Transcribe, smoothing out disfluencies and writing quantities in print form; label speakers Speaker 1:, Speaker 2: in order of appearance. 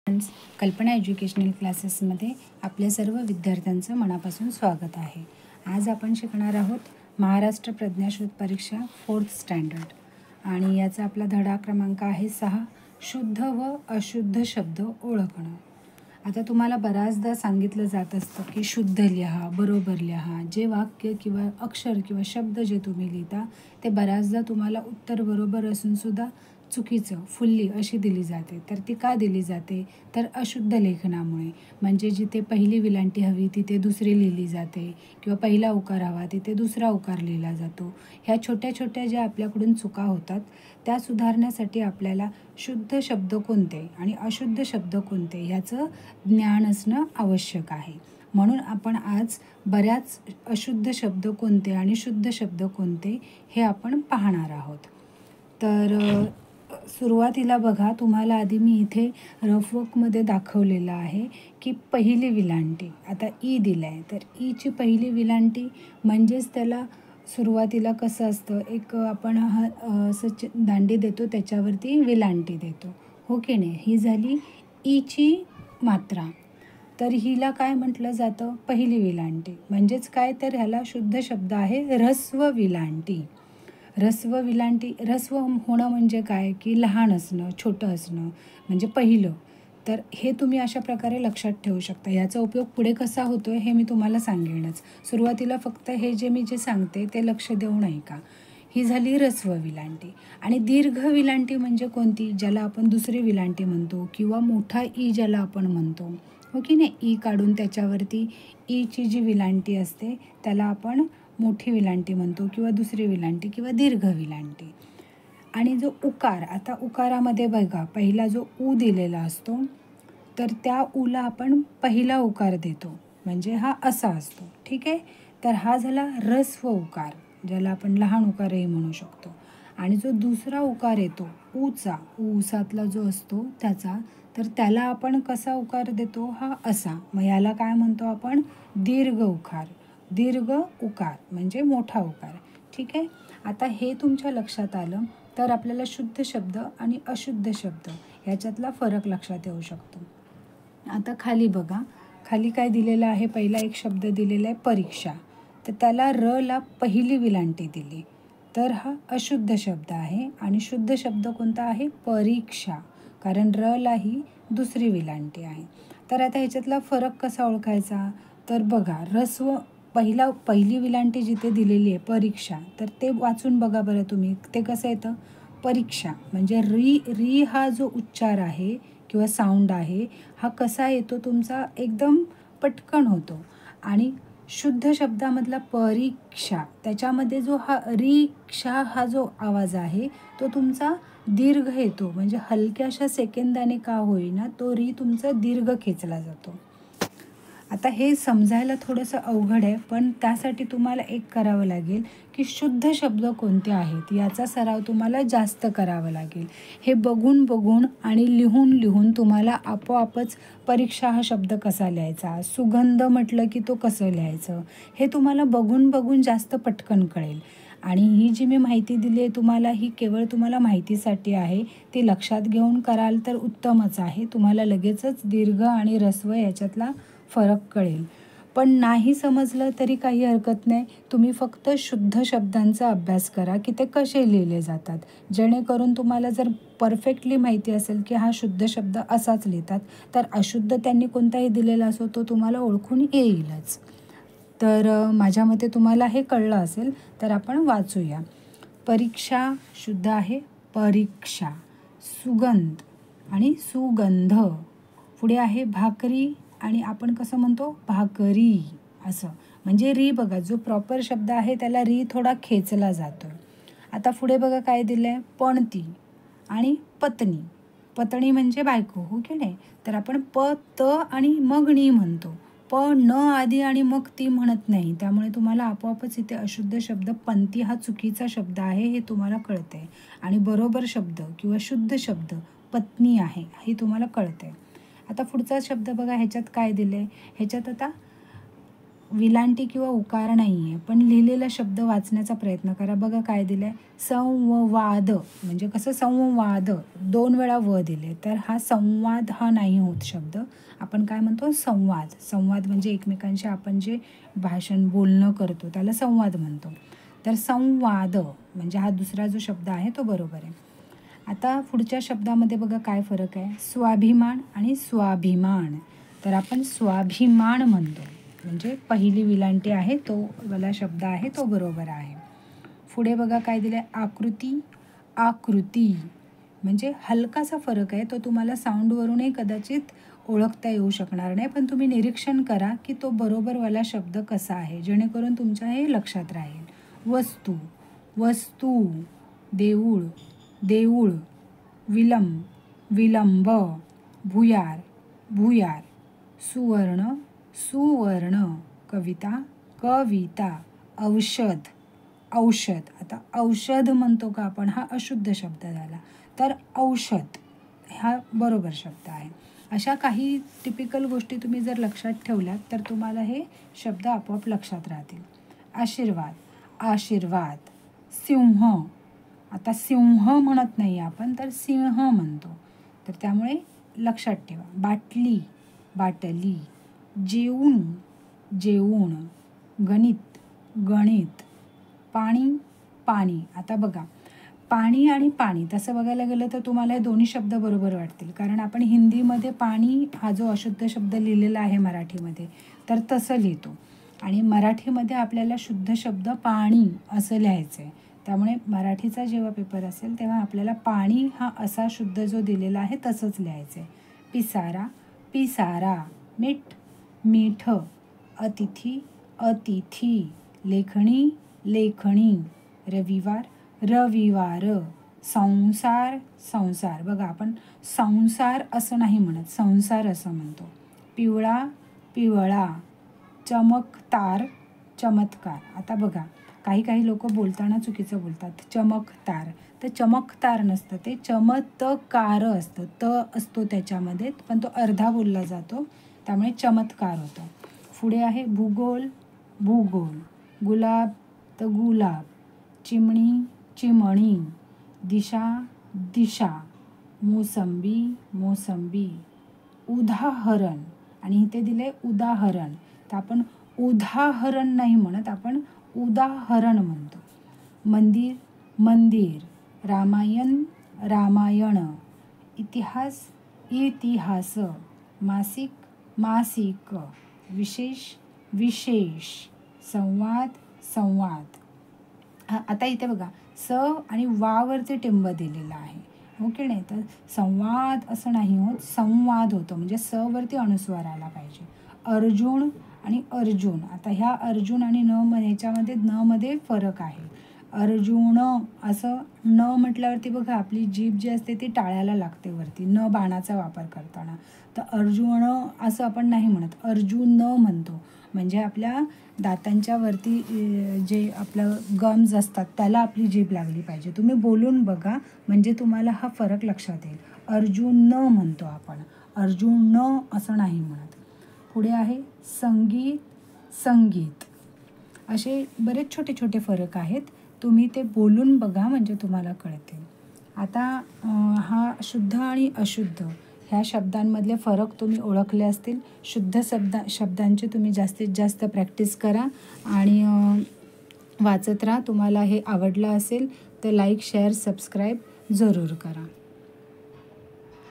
Speaker 1: Friends, कल्पना educational क्लासेसमध्ये आपल्या सर्व विद्यार्थ्यांचं मनापासून स्वागत आहे. आज आपण शिकणार आहोत महाराष्ट्र प्रज्ञाशोध परीक्षा 4th स्टँडर्ड आणि याचा आपला धडा क्रमांक आहे 6. शुद्ध व अशुद्ध शब्द ओळखणं. आता तुम्हाला बऱ्याचदा सांगितलं जात असतं की शुद्ध लिहा, बरोबर लिहा. जे वाक्य किंवा अक्षर किंवा शब्द जे तुम्ही लिहिता ते बऱ्याचदा तुम्हाला उत्तर बरोबर असूनसुद्धा चुकीचं फुल्ली अशी दिली जाते. तर ती का दिली जाते? तर अशुद्ध लेखनामुळे. म्हणजे जिथे पहिली विलांटी हवी तिथे दुसरी लिहिली जाते किंवा पहिला उकार हवा तिथे दुसरा उकार लिहिला जातो. ह्या छोट्या छोट्या ज्या आपल्याकडून चुका होतात त्या सुधारण्यासाठी आपल्याला शुद्ध शब्द कोणते आणि अशुद्ध शब्द कोणते ह्याचं ज्ञान असणं आवश्यक आहे. म्हणून आपण आज बऱ्याच अशुद्ध शब्द कोणते आणि शुद्ध शब्द कोणते हे आपण पाहणार आहोत. तर सुरुवातीला बघा, तुम्हाला आधी मी इथे रफवर्कमध्ये दाखवलेलं आहे की पहिली विलांटी. आता ई दिलं आहे तर ईची पहिली विलांटी म्हणजेच त्याला सुरुवातीला कसं असतं, एक आपण असं दांडी देतो त्याच्यावरती विलांटी देतो, हो की नाही. ही झाली ईची मात्रा. तर हिला काय म्हटलं जातं? पहिली विलांटी. म्हणजेच काय, तर ह्याला शुद्ध शब्द आहे ऱ्हस्व विलांटी. ऱ्हस्व विलांटी. ऱ्हस्व होणं म्हणजे काय की लहान असणं, छोटं असणं म्हणजे पहिलं. तर हे तुम्ही अशा प्रकारे लक्षात ठेवू शकता. याचा उपयोग पुढे कसा होतो हे मी तुम्हाला सांगेनच. सुरुवातीला फक्त हे जे सांगते ते लक्ष देऊ नये का. ही झाली ऱ्हस्व विलांटी. आणि दीर्घ विलांटी म्हणजे कोणती? ज्याला आपण दुसरी विलांटी म्हणतो किंवा मोठा ई ज्याला आपण म्हणतो, हो की नाही. ई काढून त्याच्यावरती ईची जी विलांटी असते त्याला आपण मोठी विलांटी म्हणतो किंवा दुसरी विलांटी किंवा दीर्घ विलांटी. आणि जो उकार, आता उकारामध्ये बघा पहिला जो ऊ दिलेला असतो तर त्या ऊला आपण पहिला उकार देतो म्हणजे हा असा असतो, ठीक आहे. तर हा झाला ऱ्हस्व उकार, ज्याला आपण लहान उकारही म्हणू शकतो. आणि जो दुसरा उकार येतो ऊचा, ऊसातला जो असतो त्याचा, तर त्याला आपण कसा उकार देतो? हा असा. मग याला काय म्हणतो आपण? दीर्घ उकार. दीर्घ उकार म्हणजे मोठा उकार, ठीक आहे. आता हे तुमच्या लक्षात आलं तर आपल्याला शुद्ध शब्द आणि अशुद्ध शब्द ह्याच्यातला फरक लक्षात येऊ शकतो. आता खाली बघा, खाली काय दिलेलं आहे? पहिला एक शब्द दिलेला आहे परीक्षा. तर त्याला र ला पहिली विलांटी दिली तर हा अशुद्ध शब्द आहे. आणि शुद्ध शब्द कोणता आहे? परीक्षा. कारण र ला ही दुसरी विलांटी आहे. तर आता ह्याच्यातला फरक कसा ओळखायचा? तर बघा, ऱ्हस्व पहिली विलांटी जिथे दिलेली आहे परीक्षा, तर ते वाचून बघा बरं तुम्ही. ते कसं येतं? परीक्षा. म्हणजे री हा जो उच्चार आहे किंवा साऊंड आहे हा कसा येतो तुमचा? एकदम पटकन होतो. आणि शुद्ध शब्दामधला परीक्षा त्याच्यामध्ये जो हा रीक्षा हा जो आवाज आहे तो तुमचा दीर्घ येतो. म्हणजे हलक्याशा सेकंदाने का होईना तो री तुमचा दीर्घ खेचला जातो. आता हे समजायला थोडंसं अवघड आहे, पण त्यासाठी तुम्हाला एक करावं लागेल की शुद्ध शब्द कोणते आहेत याचा सराव तुम्हाला जास्त करावा लागेल. हे बघून बघून आणि लिहून लिहून तुम्हाला आपोआपच परीक्षा हा शब्द कसा लिहायचा, सुगंध म्हटलं की तो कसं लिहायचं हे तुम्हाला बघून बघून जास्त पटकन कळेल. आणि ही जी मी माहिती दिली आहे तुम्हाला, ही केवळ तुम्हाला माहितीसाठी आहे. ती लक्षात घेऊन कराल तर उत्तमच आहे. तुम्हाला लगेचच दीर्घ आणि ऱ्हस्व याच्यातला फरक कळेल. पण नाही समजलं तरी काही हरकत नाही. तुम्ही फक्त शुद्ध शब्दांचा अभ्यास करा की ते कसे लिहिले जातात, जेणेकरून तुम्हाला जर परफेक्टली माहिती असेल की हा शुद्ध शब्द असाच लिहितात तर अशुद्ध त्यांनी कोणताही दिलेला असो तो तुम्हाला ओळखून येईलच. तर माझ्या मते तुम्हाला हे कळलं असेल. तर आपण वाचूया. परीक्षा शुद्ध आहे परीक्षा. सुगंध आणि सुगंध. पुढे आहे भाकरी आणि आपण कसं म्हणतो? भाकरी असं. म्हणजे री बघा, जो प्रॉपर शब्द आहे त्याला री थोडा खेचला जातो. आता पुढे बघा काय दिलं आहे? पणती आणि पत्नी. पत्नी म्हणजे बायको, हो की नाही. तर आपण प त आणि मग नी म्हणतो. प न आधी आणि मग ती म्हणत नाही. त्यामुळे तुम्हाला आपोआपच इथे अशुद्ध शब्द पंथी हा चुकीचा शब्द आहे हे तुम्हाला कळते. आणि बरोबर शब्द किंवा शुद्ध शब्द पत्नी आहे हे तुम्हाला कळते. आता पुढचा शब्द बघा, ह्याच्यात काय दिले? ह्याच्यात आता विलांटी किंवा उकार नाही आहे, पण लिहिलेला शब्द वाचण्याचा प्रयत्न करा. बघा काय दिलं आहे, संवाद. म्हणजे कसं संवाद, 2 वेळा व दिले, तर हा संवाद हा नाही होत शब्द. आपण काय म्हणतो, संवाद. संवाद म्हणजे एकमेकांशी आपण जे भाषण बोलणं करतो त्याला संवाद म्हणतो. तर संवाद म्हणजे हा दुसरा जो शब्द आहे तो बरोबर आहे. आता पुढच्या शब्दामध्ये बघा काय फरक आहे, स्वाभिमान आणि स्वाभिमान. तर आपण स्वाभिमान म्हणतो, म्हणजे पहिली विलांटी आहे तो वाला शब्द आहे तो बरोबर आहे. पुढे बघा काय दिलं आहे, आकृती, आकृती. म्हणजे हलकासा फरक आहे, तो तुम्हाला साऊंडवरूनही कदाचित ओळखता येऊ शकणार नाही, पण तुम्ही निरीक्षण करा की तो बरोबरवाला शब्द कसा आहे, जेणेकरून तुमच्या हे लक्षात राहील. वस्तू, वस्तू. देऊळ, देऊळ. विलंब, विलंब. भुयार, भुयार. सुवर्ण, सुवर्ण. कविता, कविता. औषध, औषध. आता औषध म्हणतो का आपण, हा अशुद्ध शब्द झाला, तर औषध हा बरोबर शब्द आहे. अशा काही टिपिकल गोष्टी तुम्ही जर लक्षात ठेवल्यात तर तुम्हाला हे शब्द आपोआप लक्षात राहतील. आशीर्वाद, आशीर्वाद. सिंह. आता सिंह म्हणत नाही आपण, तर सिंह म्हणतो, तर त्यामुळे लक्षात ठेवा. बाटली, बाटली. जेवून, जेवून. गणित, गणित. पाणी, पाणी. आता बघा पाणी आणि पाणी तसं बघायला गेलं तर तुम्हाला हे दोन्ही शब्द बरोबर वाटतील, कारण आपण हिंदीमध्ये पाणी हा जो अशुद्ध शब्द लिहिलेला आहे मराठीमध्ये तर तसं लिहितो, आणि मराठीमध्ये आपल्याला शुद्ध शब्द पाणी असं लिहायचं आहे. त्यामुळे मराठीचा जेव्हा पेपर असेल तेव्हा आपल्याला पाणी हा असा शुद्ध जो दिलेला आहे तसंच लिहायचं आहे. पिसारा, पिसारा. मीठ, मीठ. अतिथी, अतिथी. लेखणी, लेखणी. रविवार, रविवार. संसार, संसार. बघा आपण संसार असं नाही म्हणत, संसार असं म्हणतो. पिवळा, पिवळा. चमकदार, चमत्कार. आता बघा काही काही लोक बोलताना चुकीचं बोलतात, चमकदार. तर चमकदार नसतं, ते चमत्कार असतं, त असतो त्याच्यामध्ये, पण तो अर्धा बोलला जातो, त्यामुळे चमत्कार होतो. पुढे आहे भूगोल, भूगोल. गुलाब तर गुलाब. चिमणी, चिमणी. दिशा, दिशा. मोसंबी, मोसंबी. उदाहरण, आणि इथे दिले उदाहरण, तर आपण उदाहरण नाही म्हणत, आपण उदाहरण म्हणतो. मंदिर, मंदिर. रामायण, रामायण. इतिहास, इतिहास. मासिक, मासिक. विशेष, विशेष. संवाद, संवाद. आता इथे बघा स आणि वावरती टिंब दिलेला आहे, हो की नाही, तर संवाद असं नाही होत, संवाद होतो, म्हणजे स वरती अनुस्वार आला पाहिजे. अर्जुन आणि अर्जुन. आता ह्या अर्जुन आणि न ह्याच्यामध्ये न मध्ये फरक आहे. अर्जुन असं न म्हटल्यावरती बघा आपली जीभ जी असते ती टाळ्याला लागते वरती, न बाणाचा वापर करताना. तर अर्जुन असं आपण नाही म्हणत, अर्जुन म्हणतो, म्हणजे आपल्या दातांच्या वरती जे आपलं गम्स असतात त्याला आपली जीभ लागली पाहिजे. तुम्ही बोलून बघा म्हणजे तुम्हाला हा फरक लक्षात येईल. अर्जुन म्हणतो आपण, अर्जुन असं नाही म्हणत. पुढे आहे संगीत, संगीत. असे बरेच छोटे छोटे फरक आहेत, तुम्ही ते बोलून बघा म्हणजे तुम्हाला कळते. आता हा शुद्ध आणि अशुद्ध ह्या शब्दांमधले फरक तुम्ही ओळखले असतील. शुद्ध शब्दांची तुम्ही जास्तीत जास्त प्रॅक्टिस करा आणि वाचत राहा. तुम्हाला हे आवडलं असेल तर लाईक, शेअर, सबस्क्राईब जरूर करा.